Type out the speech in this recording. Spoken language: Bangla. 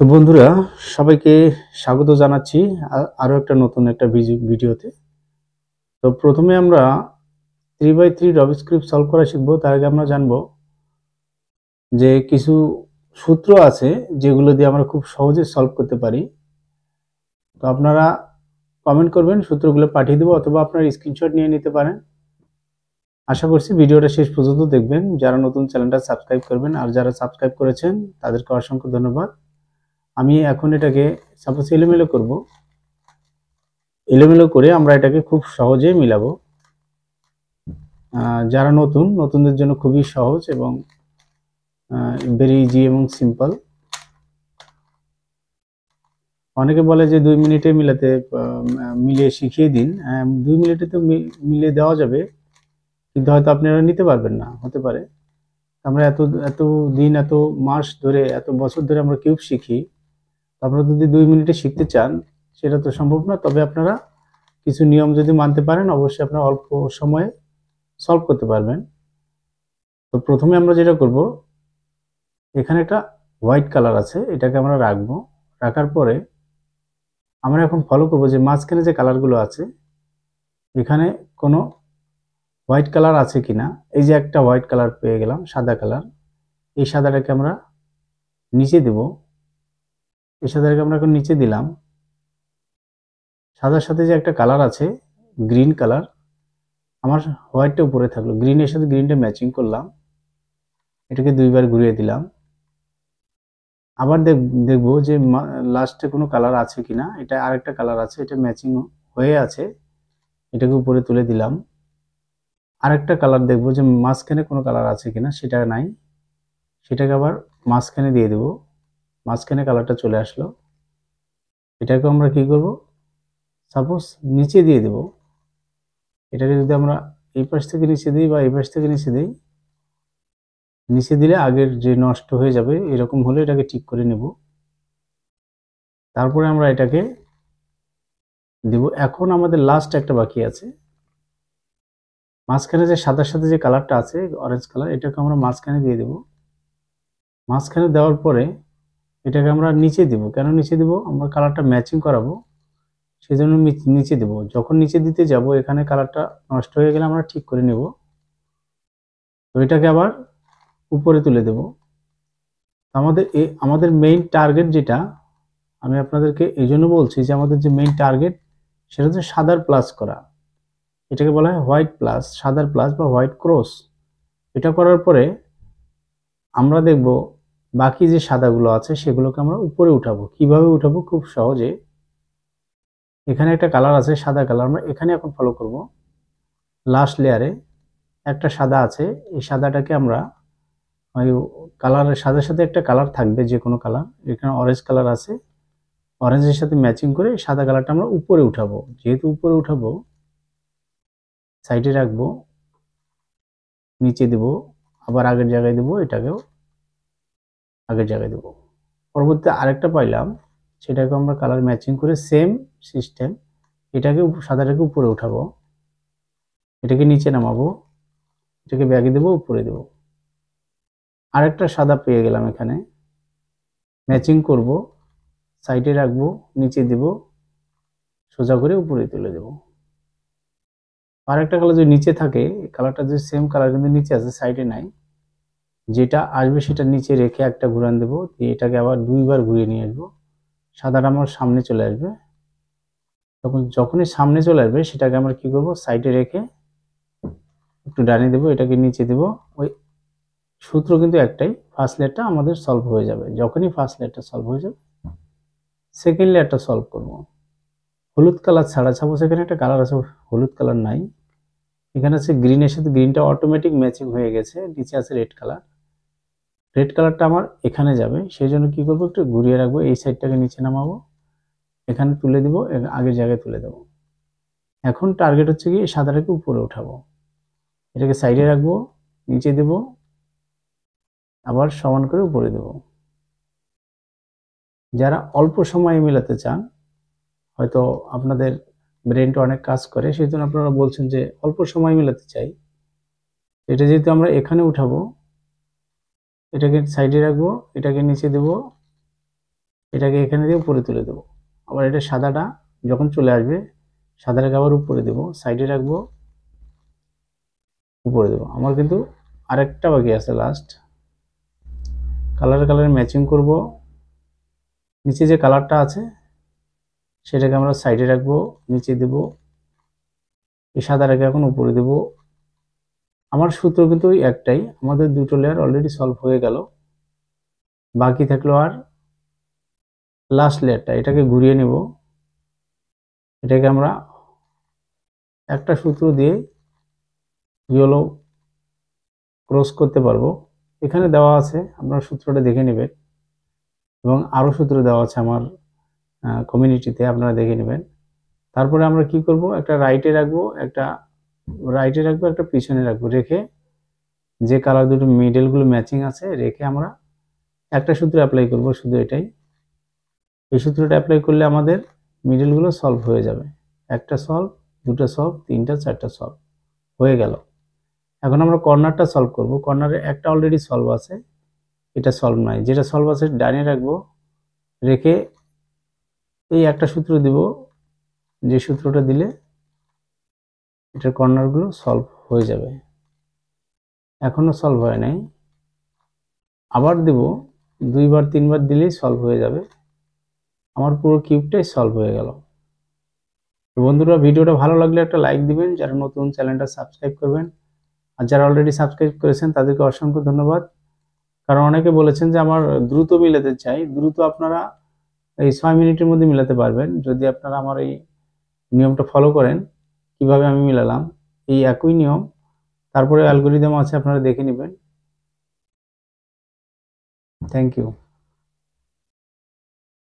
তো বন্ধুরা, সবাইকে স্বাগত জানাচ্ছি আরো একটা নতুন একটা ভিডিওতে। তো প্রথমে আমরা 3x3 রবিক স্ক্রিপ্ট সলভ করা শিখবো। তার আগে আমরা জানবো যে কিছু সূত্র আছে যেগুলো দিয়ে আমরা খুব সহজে সলভ করতে পারি। তো আপনারা কমেন্ট করবেন, সূত্রগুলো পাঠিয়ে দেবো, অথবা আপনারা স্ক্রিনশট নিয়ে নিতে পারেন। আশা করছি ভিডিওটা শেষ পর্যন্ত দেখবেন। যারা নতুন চ্যানেলটা সাবস্ক্রাইব করবেন, আর যারা সাবস্ক্রাইব করেছেন তাদেরকে অসংখ্য ধন্যবাদ। আমি এখন এটাকে সাপোজ এলোমেলো করব। এলোমেলো করে আমরা এটাকে খুব সহজে মিলাবো। যারা নতুনদের জন্য খুবই সহজ এবং ভেরি ইজি এবং সিম্পল। অনেকে বলে যে 2 মিনিটে মিলিয়ে শিখিয়ে দিন। 2 মিনিটে তো মিলিয়ে দেওয়া যাবে, কিন্তু হয়তো আপনারা নিতে পারবেন না, হতে পারে। আমরা এত এত দিন, এত মাস ধরে, এত বছর ধরে আমরা কিউব শিখি। আপনারা যদি 2 মিনিটে শিখতে চান সেটা তো সম্ভব না। তবে আপনারা কিছু নিয়ম যদি মানতে পারেন, অবশ্যই আপনারা অল্প সময়ে সলভ করতে পারবেন। তো প্রথমে আমরা যেটা করব, এখানে একটা হোয়াইট কালার আছে, এটাকে আমরা রাখবো। রাখার পরে আমরা এখন ফলো করব যে মাঝখানে যে কালারগুলো আছে এখানে কোনো হোয়াইট কালার আছে কিনা। এই যে একটা হোয়াইট কালার পেয়ে গেলাম, সাদা কালার। এই সাদাটাকে আমরা নিচে দেব। এই সাদাটাকে আমরা এখন নিচে দিলাম। সাদার সাথে যে একটা কালার আছে গ্রিন কালার, আমার হোয়াইটটা উপরে থাকলো, গ্রিনের সাথে গ্রিনটা ম্যাচিং করলাম। এটাকে দুইবার ঘুরিয়ে দিলাম। আবার দেখবো যে লাস্টে কোনো কালার আছে কিনা। এটা আরেকটা কালার আছে, এটা ম্যাচিং হয়ে আছে, এটাকে উপরে তুলে দিলাম। আরেকটা কালার দেখবো যে মাঝখানে কোনো কালার আছে কিনা, সেটা নাই, সেটাকে আবার মাঝখানে দিয়ে দেব। মাঝখানে কালারটা চলে আসলো। এটাকে আমরা কি করব, সাপোজ নিচে দিয়ে দেব। এটাকে যদি আমরা এই পাশ থেকে নিচে দিই বা এই পাশ থেকে নিচে দিই, নিচে দিলে আগের যে নষ্ট হয়ে যাবে, এরকম হলে এটাকে ঠিক করে নেব। তারপরে আমরা এটাকে দেব। এখন আমাদের লাস্ট একটা বাকি আছে, মাঝখানে যে সাদার সাথে যে কালারটা আছে অরেঞ্জ কালার, এটাকে আমরা মাঝখানে দিয়ে দেব। মাঝখানে দেওয়ার পরে এটাকে আমরা নিচে দিব। কেন নিচে দিব, আমরা কালারটা ম্যাচিং করাবো, সেজন্য নিচে দেব। যখন নিচে দিতে যাব এখানে কালারটা নষ্ট হয়ে গেলে আমরা ঠিক করে নেব। তো এটাকে আবার উপরে তুলে দেব। আমাদের মেইন টার্গেট যেটা, আমি আপনাদেরকে এই জন্য বলছি যে আমাদের যে মেইন টার্গেট সেটা হচ্ছে সাদার প্লাস করা। এটাকে বলা হয় হোয়াইট প্লাস, সাদার প্লাস বা হোয়াইট ক্রস। এটা করার পরে আমরা দেখব বাকি যে সাদাগুলো আছে সেগুলোকে আমরা উপরে উঠাবো। কিভাবে উঠাবো, খুব সহজে। এখানে একটা কালার আছে সাদা কালার, আমরা এখানে এখন ফলো করব। লাস্ট লেয়ারে একটা সাদা আছে, এই সাদাটাকে আমরা ওই কালারের সাথে সাথে একটা কালার থাকবে, যে কোনো কালার। এখানে অরেঞ্জ কালার আছে, অরেঞ্জের সাথে ম্যাচিং করে সাদা কালারটা আমরা উপরে উঠাবো। যেহেতু উপরে উঠাবো, সাইডে রাখবো, নিচে দেব, আবার আগের জায়গায় দেব, এটাকেও আগের জায়গায় দেব। পরবর্তীতে আরেকটা পাইলাম, সেটাকে আমরা কালার ম্যাচিং করে সেম সিস্টেম, এটাকে সাদাটাকে উপরে উঠাবো, এটাকে নিচে নামাবো, এটাকে ব্যাগে দেবো, উপরে দেব। আরেকটা সাদা পেয়ে গেলাম, এখানে ম্যাচিং করব, সাইডে রাখবো, নিচে দেব, সোজা করে উপরে তুলে দেব। আরেকটা কালার যদি নিচে থাকে, কালারটা যদি সেম কালার কিন্তু নিচে আছে, সাইডে নাই, যেটা আসবে সেটা নিচে রেখে একটা ঘুরান দেবো, দিয়ে এটাকে আবার দুইবার ঘুরিয়ে নিয়ে আসবো। সাদাটা আমার সামনে চলে আসবে। যখনই সামনে চলে আসবে সেটাকে আমরা কি করব, সাইডে রেখে একটু ডানে দেবো, এটাকে নিচে দেব। ওই সূত্র কিন্তু একটাই, ফার্স্ট লেয়ারটা আমাদের সলভ হয়ে যাবে। যখনই ফার্স্ট লেয়ারটা সলভ হয়ে যাবে, সেকেন্ড লেয়ারটা সলভ করব। হলুদ কালার ছাড়া, সাপোজ এখানে একটা কালার আছে, হলুদ কালার নাই, এখানে আছে গ্রিনের সাথে গ্রিনটা অটোমেটিক ম্যাচিং হয়ে গেছে, নিচে আছে রেড কালার। রেড কালারটা আমার এখানে যাবে, সেই জন্য কি করবো, একটু ঘুরিয়ে রাখবো, এই সাইডটাকে নিচে নামাবো, এখানে তুলে দিব, আগের জায়গায় তুলে দেবো। এখন টার্গেট হচ্ছে কি সাদাটাকে উপরে উঠাবো, এটাকে সাইডে রাখবো, নিচে দেব, আবার সমান করে উপরে দেব। যারা অল্প সময়ে মেলাতে চান, হয়তো আপনাদের ব্রেনটা অনেক কাজ করে, সেই জন্য আপনারা বলছেন যে অল্প সময় মেলাতে চাই, এটা যেহেতু আমরা এখানে উঠাবো, এটাকে সাইডে রাখবো, এটাকে নিচে দেব, এটাকে এখানে দিয়ে উপরে তুলে দেবো। আবার এটা সাদাটা যখন চলে আসবে সাদাটাকে আবার উপরে দেবো, সাইডে রাখবো, উপরে দেবো। আমার কিন্তু আরেকটা বাকি আছে লাস্ট, কালার ম্যাচিং করব। নিচে যে কালারটা আছে সেটাকে আমরা সাইডে রাখবো, নিচে দেব, এই সাদাটাকে এখন উপরে দেব। আমার সূত্র কিন্তু ওই একটাই, আমাদের দুটো লেয়ার অলরেডি সলভ হয়ে গেল। বাকি থাকলো আর লাস্ট লেয়ারটা, এটাকে ঘুরিয়ে নেব। এটাকে আমরা একটা সূত্র দিয়ে ইয়েলো ক্রস করতে পারবো। এখানে দেওয়া আছে, আপনারা সূত্রটা দেখে নেবেন, এবং আরও সূত্র দেওয়া আছে আমার কমিউনিটিতে, আপনারা দেখে নেবেন। তারপরে আমরা কি করব, একটা রাইটে রাখবো, একটা পিছনে রাখবো, রেখে যে কালার দুটো মিডলগুলো ম্যাচিং আছে রেখে আমরা একটা সূত্র অ্যাপ্লাই করব, শুধু এটাই। এই সূত্রটা অ্যাপ্লাই করলে আমাদের মিডলগুলো সলভ হয়ে যাবে। একটা সলভ, দুটো সলভ, তিনটা, চারটা সলভ হয়ে গেল। এখন আমরা কর্নারটা সলভ করব। কর্নারে একটা অলরেডি সলভ আছে, এটা সলভ নয়। যেটা সলভ আছে ডানে রাখবো, রেখে এই একটা সূত্র দিব, যে সূত্রটা দিলে এটার কর্নারগুলো সলভ হয়ে যাবে। এখনো সলভ হয় নাই, আবার দেব, দুইবার তিনবার দিলেই সলভ হয়ে যাবে। আমার পুরো কিউবটাই সলভ হয়ে গেল। তো বন্ধুরা, ভিডিওটা ভালো লাগলে একটা লাইক দিবেন, যারা নতুন চ্যানেলটা সাবস্ক্রাইব করবেন, আর যারা অলরেডি সাবস্ক্রাইব করেছেন তাদেরকে অসংখ্য ধন্যবাদ। কারণ অনেকে বলেছেন যে আমার দ্রুত মিলাতে চাই, দ্রুত আপনারা এই 6 মিনিটের মধ্যে মিলাতে পারবেন যদি আপনারা আমার এই নিয়মটা ফলো করেন। কিভাবে আমি মিলালাম, এই একই নিয়ম, তারপরে অ্যালগরিদম আছে, আপনারা দেখে নেবেন। Thank you.